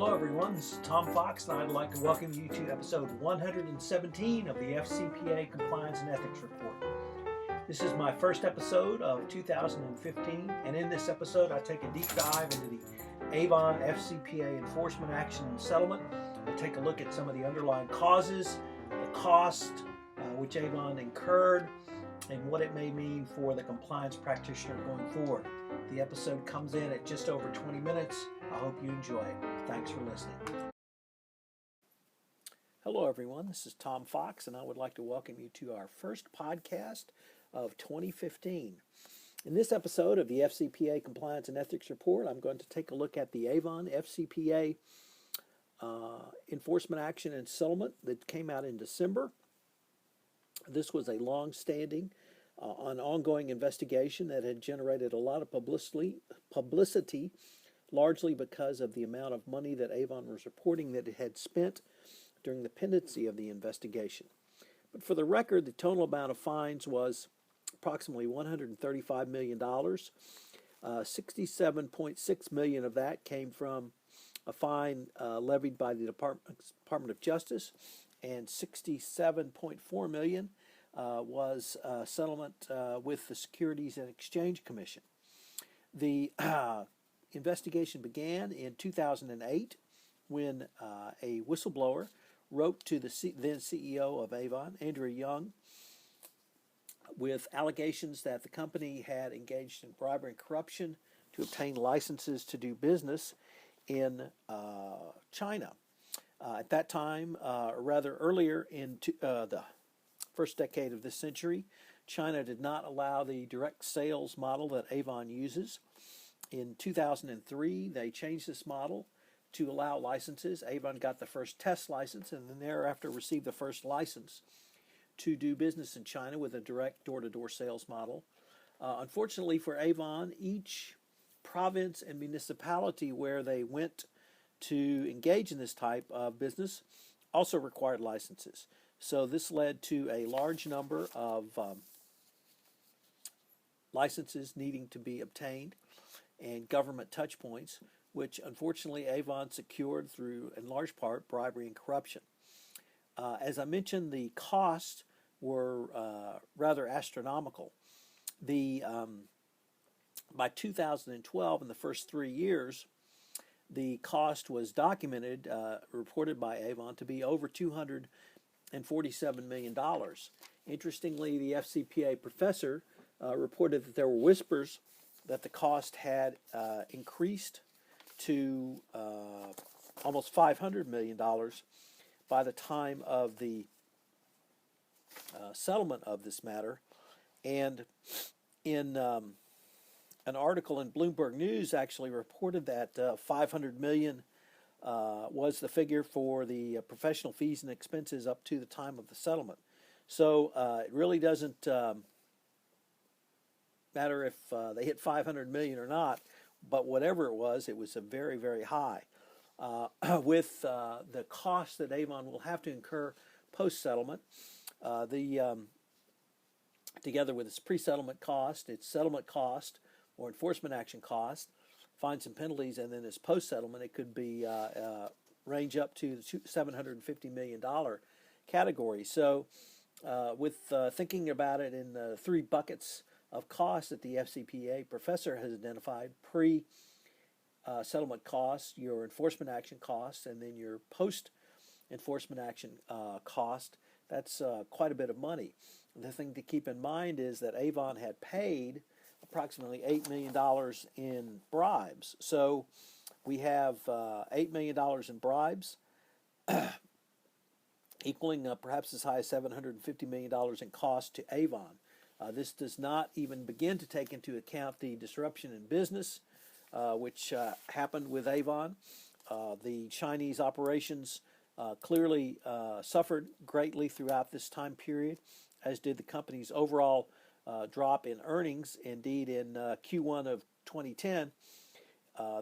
Hello everyone, this is Tom Fox and I'd like to welcome you to episode 117 of the FCPA Compliance and Ethics Report. This is my first episode of 2015, and in this episode I take a deep dive into the Avon FCPA enforcement action and settlement. I take a look at some of the underlying causes, the cost which Avon incurred, and what it may mean for the compliance practitioner going forward. The episode comes in at just over 20 minutes. I hope you enjoy it. Thanks for listening. Hello everyone, this is Tom Fox and I would like to welcome you to our first podcast of 2015. In this episode of the FCPA Compliance and Ethics Report, I'm going to take a look at the Avon FCPA enforcement action and settlement that came out in December. This was a long-standing, ongoing investigation that had generated a lot of publicity, largely because of the amount of money that Avon was reporting that it had spent during the pendency of the investigation. But for the record, the total amount of fines was approximately $135 million. $67.6 million of that came from a fine levied by the Department of Justice, and $67.4 million was a settlement with the Securities and Exchange Commission. The investigation began in 2008 when a whistleblower wrote to the then CEO of Avon, Andrew Young, with allegations that the company had engaged in bribery and corruption to obtain licenses to do business in China. At that time, or rather earlier in the first decade of this century, China did not allow the direct sales model that Avon uses. In 2003, they changed this model to allow licenses. Avon got the first test license and then thereafter received the first license to do business in China with a direct door-to-door sales model. Unfortunately for Avon, each province and municipality where they went to engage in this type of business also required licenses. So this led to a large number of licenses needing to be obtained and government touch points, which unfortunately Avon secured through, in large part, bribery and corruption. As I mentioned, the costs were rather astronomical. By 2012, in the first 3 years, the cost was documented, reported by Avon, to be over $247 million. Interestingly, the FCPA professor reported that there were whispers that the cost had increased to almost $500 million by the time of the settlement of this matter. And in an article in Bloomberg News actually reported that $500 million was the figure for the professional fees and expenses up to the time of the settlement. So it really doesn't matter if they hit $500 million or not, but whatever it was a very, very high. With the cost that Avon will have to incur post-settlement, together with its pre-settlement cost, its settlement cost, or enforcement action cost, fines and penalties, and then its post-settlement, it could be range up to the $750 million category. So with thinking about it in the three buckets of costs that the FCPA professor has identified: pre-settlement costs, your enforcement action costs, and then your post-enforcement action cost, that's quite a bit of money. The thing to keep in mind is that Avon had paid approximately $8 million in bribes. So we have $8 million in bribes, equaling perhaps as high as $750 million in cost to Avon. This does not even begin to take into account the disruption in business, which happened with Avon. The Chinese operations clearly suffered greatly throughout this time period, as did the company's overall drop in earnings. Indeed, in Q1 of 2010,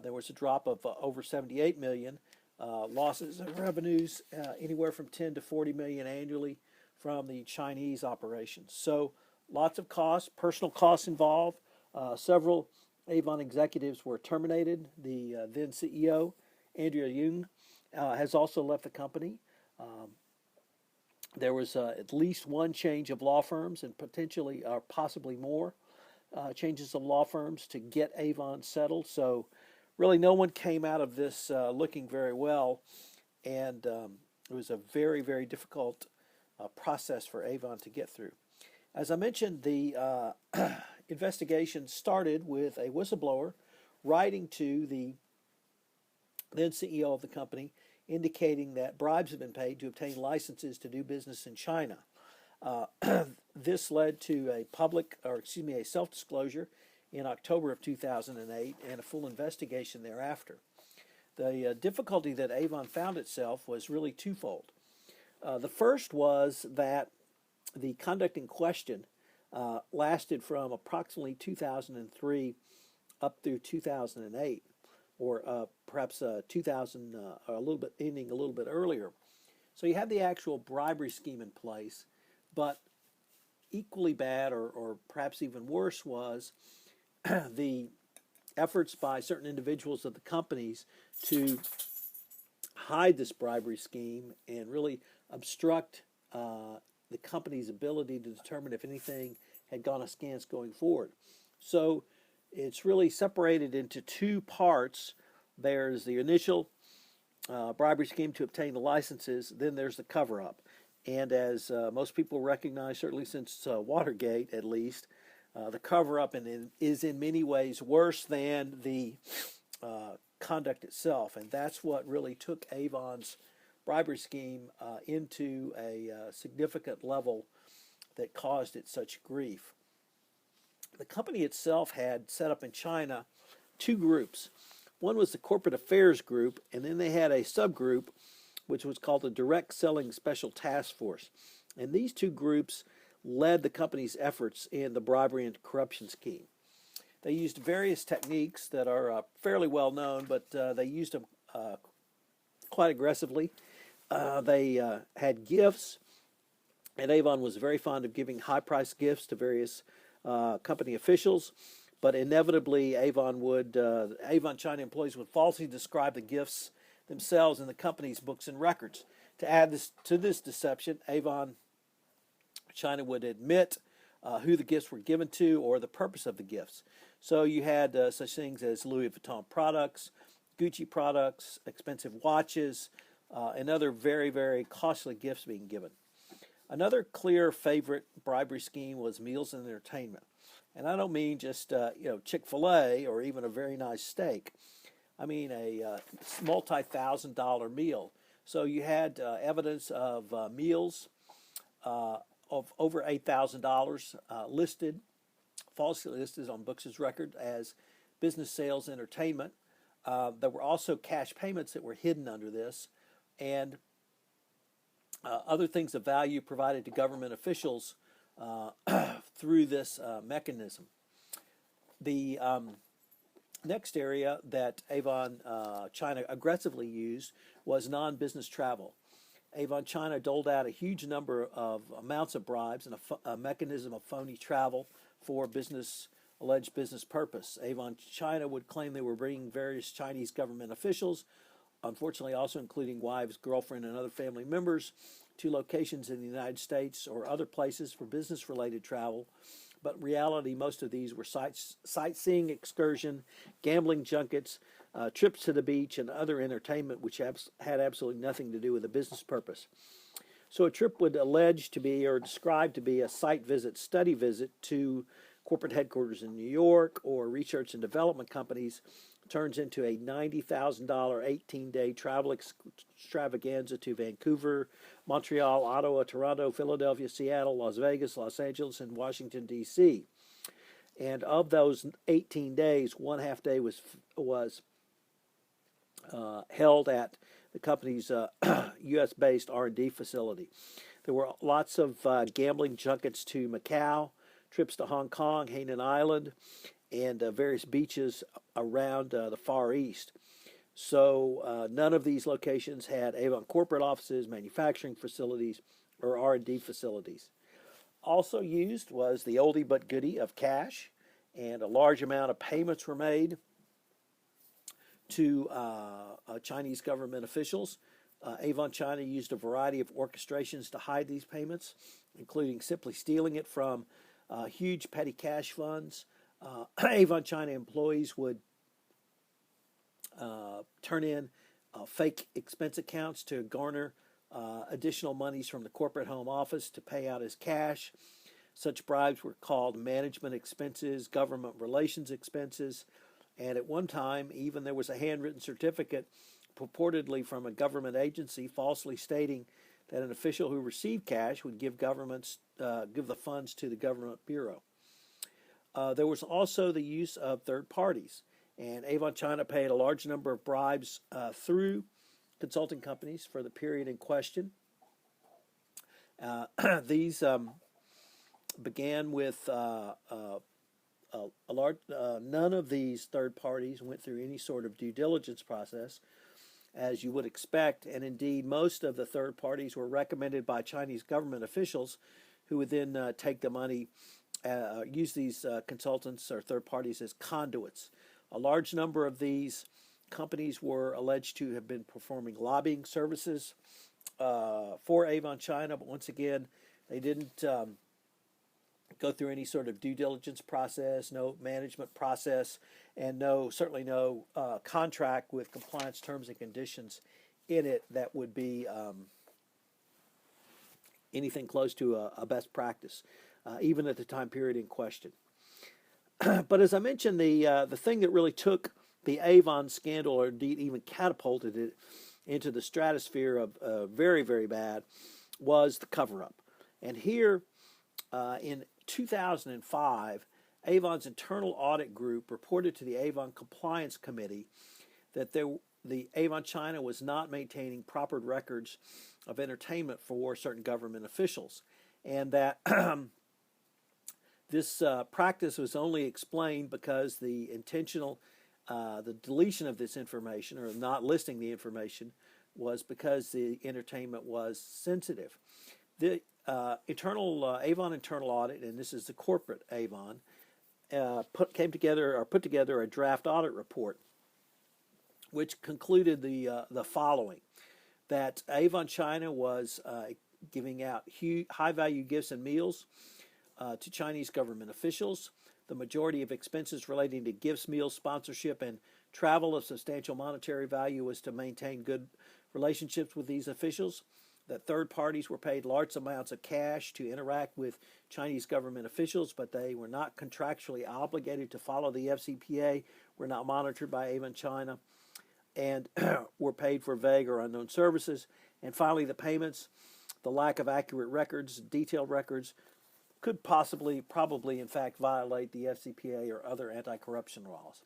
there was a drop of over $78 million, losses of revenues anywhere from $10 to $40 million annually from the Chinese operations. So lots of costs, personal costs involved. Several Avon executives were terminated, the then CEO Andrea Jung has also left the company. There was at least one change of law firms and potentially or possibly more changes of law firms to get Avon settled. So really no one came out of this looking very well, and it was a very, very difficult process for Avon to get through. As I mentioned, the investigation started with a whistleblower writing to the then CEO of the company, indicating that bribes had been paid to obtain licenses to do business in China. This led to a self-disclosure in October of 2008 and a full investigation thereafter. The difficulty that Avon found itself was really twofold. The first was that the conduct in question lasted from approximately 2003 up through 2008, or perhaps 2000, a little bit ending a little bit earlier. So you had the actual bribery scheme in place, but equally bad, or perhaps even worse, was the efforts by certain individuals of the companies to hide this bribery scheme and really obstruct the company's ability to determine if anything had gone askance going forward. So it's really separated into two parts. There's the initial bribery scheme to obtain the licenses, then there's the cover-up. And as most people recognize, certainly since Watergate at least, the cover-up is in many ways worse than the conduct itself. And that's what really took Avon's bribery scheme into a significant level that caused it such grief. The company itself had set up in China two groups. One was the Corporate Affairs Group, and then they had a subgroup which was called the Direct Selling Special Task Force. And these two groups led the company's efforts in the bribery and corruption scheme. They used various techniques that are fairly well known, but they used them quite aggressively. They had gifts, and Avon was very fond of giving high-priced gifts to various company officials, but inevitably Avon China employees would falsely describe the gifts themselves in the company's books and records. To add to this deception, Avon China would admit who the gifts were given to or the purpose of the gifts. So you had such things as Louis Vuitton products, Gucci products, expensive watches, and other very, very costly gifts being given. Another clear favorite bribery scheme was meals and entertainment. And I don't mean just Chick-fil-A or even a very nice steak. I mean a multi-$1,000 meal. So you had evidence of meals of over $8,000 falsely listed on books as record as business sales entertainment. There were also cash payments that were hidden under this, and other things of value provided to government officials through this mechanism. The next area that Avon China aggressively used was non-business travel. Avon China doled out a huge number of amounts of bribes and a mechanism of phony travel for alleged business purpose. Avon China would claim they were bringing various Chinese government officials, unfortunately also including wives, girlfriend, and other family members, to locations in the United States or other places for business-related travel. But in reality, most of these were sightseeing excursion, gambling junkets, trips to the beach, and other entertainment which had absolutely nothing to do with a business purpose. So a trip would allege to be or described to be a site visit, study visit to corporate headquarters in New York or research and development companies turns into a $90,000 18-day travel extravaganza to Vancouver, Montreal, Ottawa, Toronto, Philadelphia, Seattle, Las Vegas, Los Angeles, and Washington, D.C. And of those 18 days, one half day was held at the company's U.S.-based R&D facility. There were lots of gambling junkets to Macau, trips to Hong Kong, Hainan Island, and various beaches around the Far East. So none of these locations had Avon corporate offices, manufacturing facilities, or R&D facilities. Also used was the oldie but goodie of cash, and a large amount of payments were made to Chinese government officials. Avon China used a variety of orchestrations to hide these payments, including simply stealing it from huge petty cash funds. Avon China employees would turn in fake expense accounts to garner additional monies from the corporate home office to pay out as cash. Such bribes were called management expenses, government relations expenses, and at one time, even there was a handwritten certificate purportedly from a government agency falsely stating that an official who received cash would give the funds to the government bureau. There was also the use of third parties, and Avon China paid a large number of bribes through consulting companies for the period in question. These began with a large. None of these third parties went through any sort of due diligence process, as you would expect, and indeed most of the third parties were recommended by Chinese government officials, who would then take the money, use these consultants or third parties as conduits. A large number of these companies were alleged to have been performing lobbying services for Avon China, but once again, they didn't go through any sort of due diligence process, no management process, and certainly no contract with compliance terms and conditions in it that would be anything close to a best practice, even at the time period in question. But as I mentioned, the thing that really took the Avon scandal, or indeed even catapulted it into the stratosphere of very, very bad, was the cover-up. And here in 2005, Avon's internal audit group reported to the Avon Compliance Committee that the Avon China was not maintaining proper records of entertainment for certain government officials, and that this practice was only explained because the deletion of this information, or not listing the information, was because the entertainment was sensitive. The Avon internal audit, and this is the corporate Avon, put together a draft audit report, which concluded the following: that Avon China was giving out high-value gifts and meals to Chinese government officials. The majority of expenses relating to gifts, meals, sponsorship, and travel of substantial monetary value was to maintain good relationships with these officials. That third parties were paid large amounts of cash to interact with Chinese government officials, but they were not contractually obligated to follow the FCPA, were not monitored by Avon China, and were paid for vague or unknown services. And finally, the payments, the lack of accurate records, detailed records, could probably, in fact, violate the FCPA or other anti-corruption laws.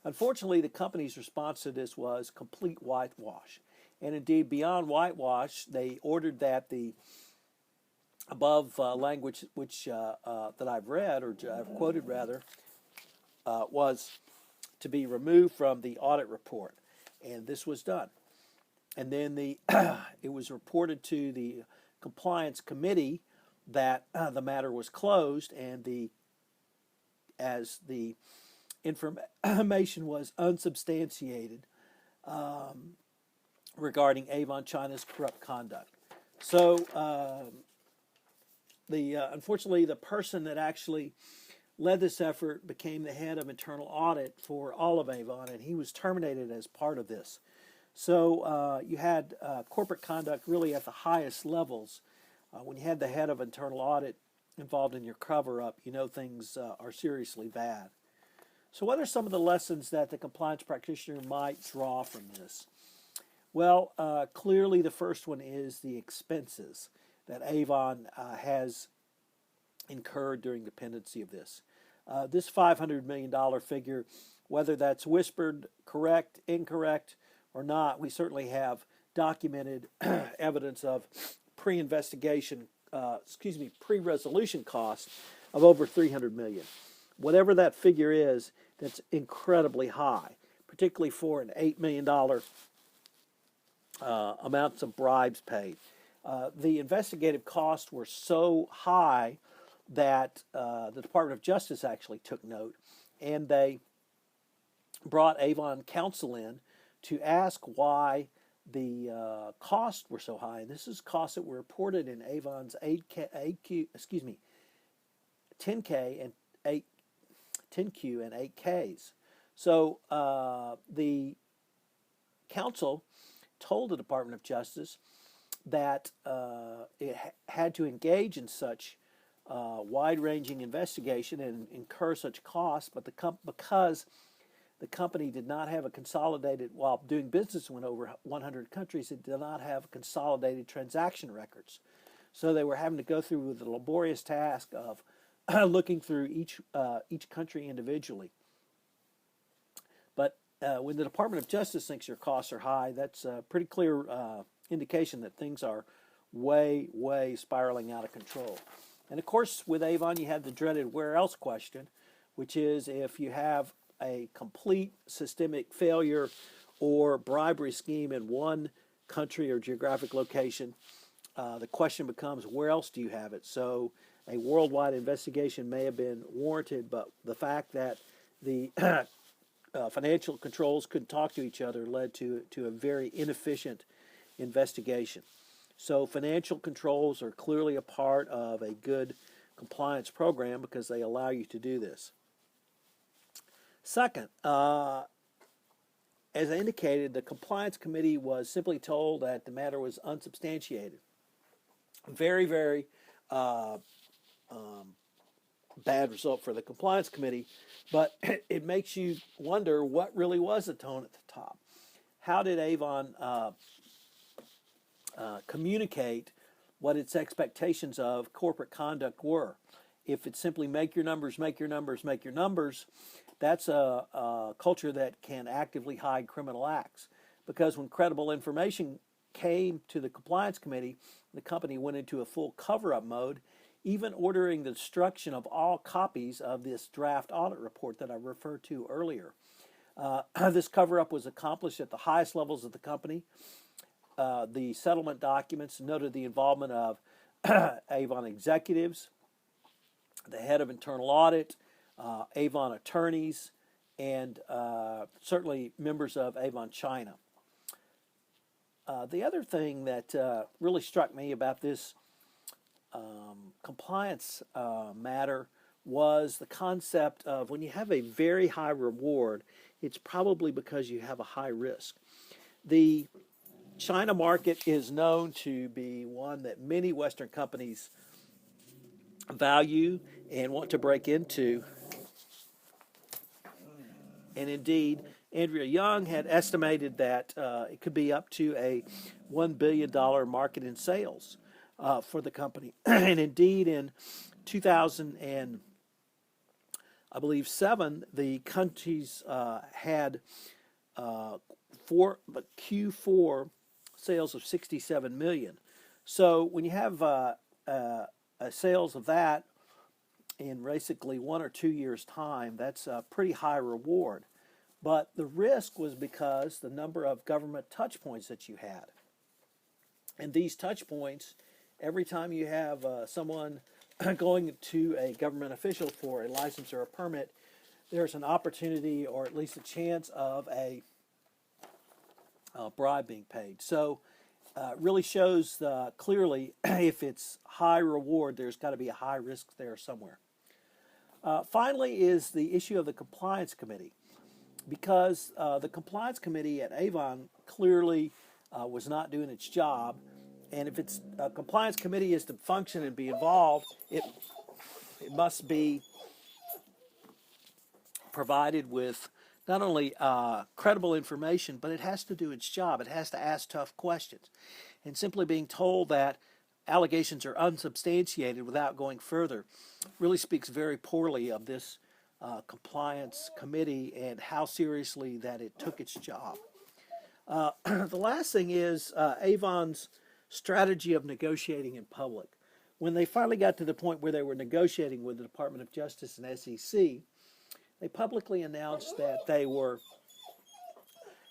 Unfortunately, the company's response to this was complete whitewash. And indeed, beyond whitewash, they ordered that the above language, which that I've read, or I've quoted rather, was to be removed from the audit report. And this was done. And then it was reported to the compliance committee that the matter was closed, and as the information was unsubstantiated regarding Avon China's corrupt conduct. So, unfortunately, the person that actually led this effort became the head of internal audit for all of Avon, and he was terminated as part of this. So you had corporate conduct really at the highest levels. When you had the head of internal audit involved in your cover-up, you know things are seriously bad. So what are some of the lessons that the compliance practitioner might draw from this? Well, clearly the first one is the expenses that Avon has incurred during the pendency of this. This $500 million figure, whether that's whispered, correct, incorrect, or not, we certainly have documented evidence of pre-resolution costs of over $300 million. Whatever that figure is, that's incredibly high, particularly for an $8 million amounts of bribes paid. The investigative costs were so high that the Department of Justice actually took note, and they brought Avon counsel in to ask why the costs were so high. And this is costs that were reported in Avon's 10K and 10Q and 8Ks. So the council told the Department of Justice that it had to engage in such wide-ranging investigation and incur such costs, but because the company did not have a consolidated, while doing business in over 100 countries, it did not have consolidated transaction records. So they were having to go through the laborious task of looking through each country individually. But when the Department of Justice thinks your costs are high, that's a pretty clear indication that things are way, way spiraling out of control. And of course, with Avon, you have the dreaded where else question, which is if you have a complete systemic failure or bribery scheme in one country or geographic location, the question becomes, where else do you have it? So a worldwide investigation may have been warranted, but the fact that the financial controls couldn't talk to each other led to a very inefficient investigation. So financial controls are clearly a part of a good compliance program because they allow you to do this. Second, as I indicated, the compliance committee was simply told that the matter was unsubstantiated. Very, very bad result for the compliance committee, but it makes you wonder what really was the tone at the top. How did Avon communicate what its expectations of corporate conduct were? If it's simply make your numbers, make your numbers, make your numbers, that's a culture that can actively hide criminal acts. Because when credible information came to the compliance committee, the company went into a full cover-up mode, even ordering the destruction of all copies of this draft audit report that I referred to earlier. This cover-up was accomplished at the highest levels of the company. The settlement documents noted the involvement of Avon executives, the head of internal audit, Avon attorneys, and certainly members of Avon China. The other thing that really struck me about this compliance matter was the concept of when you have a very high reward, it's probably because you have a high risk. The China market is known to be one that many Western companies value and want to break into. And indeed, Andrea Young had estimated that it could be up to a $1 billion market in sales for the company. And indeed, in 2007, the countries had Q4 sales of 67 million. So when you have sales of that in basically 1 or 2 years' time, that's a pretty high reward. But the risk was because the number of government touch points that you had. And these touch points, every time you have someone going to a government official for a license or a permit, there's an opportunity or at least a chance of a bribe being paid. So it really shows clearly if it's high reward, there's got to be a high risk there somewhere. Finally is the issue of the compliance committee. Because the compliance committee at Avon clearly was not doing its job, and if it's a compliance committee is to function and be involved, it must be provided with not only credible information, but it has to do its job. It has to ask tough questions. And simply being told that allegations are unsubstantiated without going further really speaks very poorly of this compliance committee and how seriously that it took its job. The last thing is Avon's strategy of negotiating in public. When they finally got to the point where they were negotiating with the Department of Justice and SEC, they publicly announced that they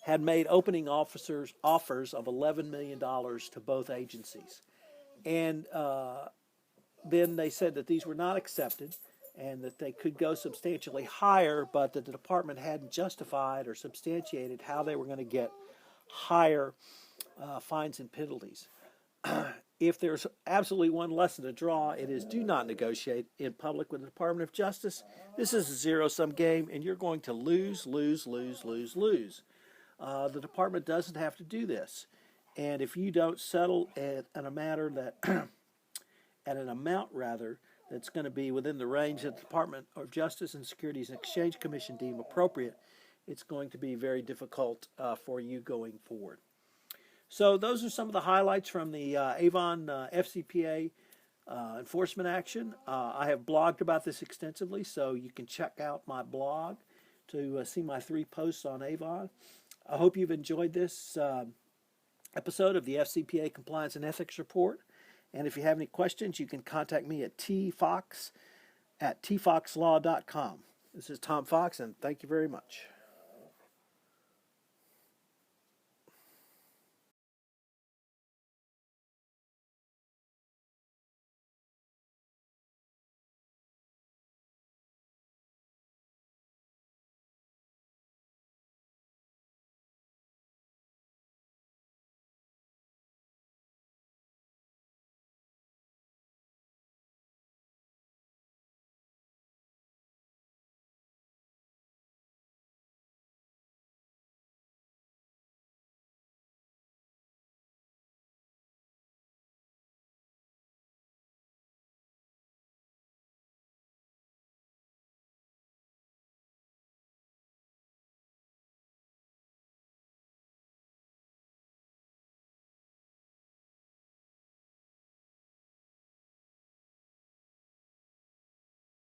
had made opening offers of $11 million to both agencies. And then they said that these were not accepted and that they could go substantially higher, but that the department hadn't justified or substantiated how they were going to get higher fines and penalties. If there's absolutely one lesson to draw, it is do not negotiate in public with the Department of Justice. This is a zero-sum game, and you're going to lose, lose, lose, lose, lose. The department doesn't have to do this. And if you don't settle at a matter that, at an amount rather, that's going to be within the range that the Department of Justice and Securities and Exchange Commission deem appropriate, it's going to be very difficult for you going forward. So those are some of the highlights from the Avon FCPA enforcement action. I have blogged about this extensively, so you can check out my blog to see my 3 posts on Avon. I hope you've enjoyed this episode of the FCPA Compliance and Ethics Report. And if you have any questions, you can contact me at tfox@tfoxlaw.com. This is Tom Fox, and thank you very much.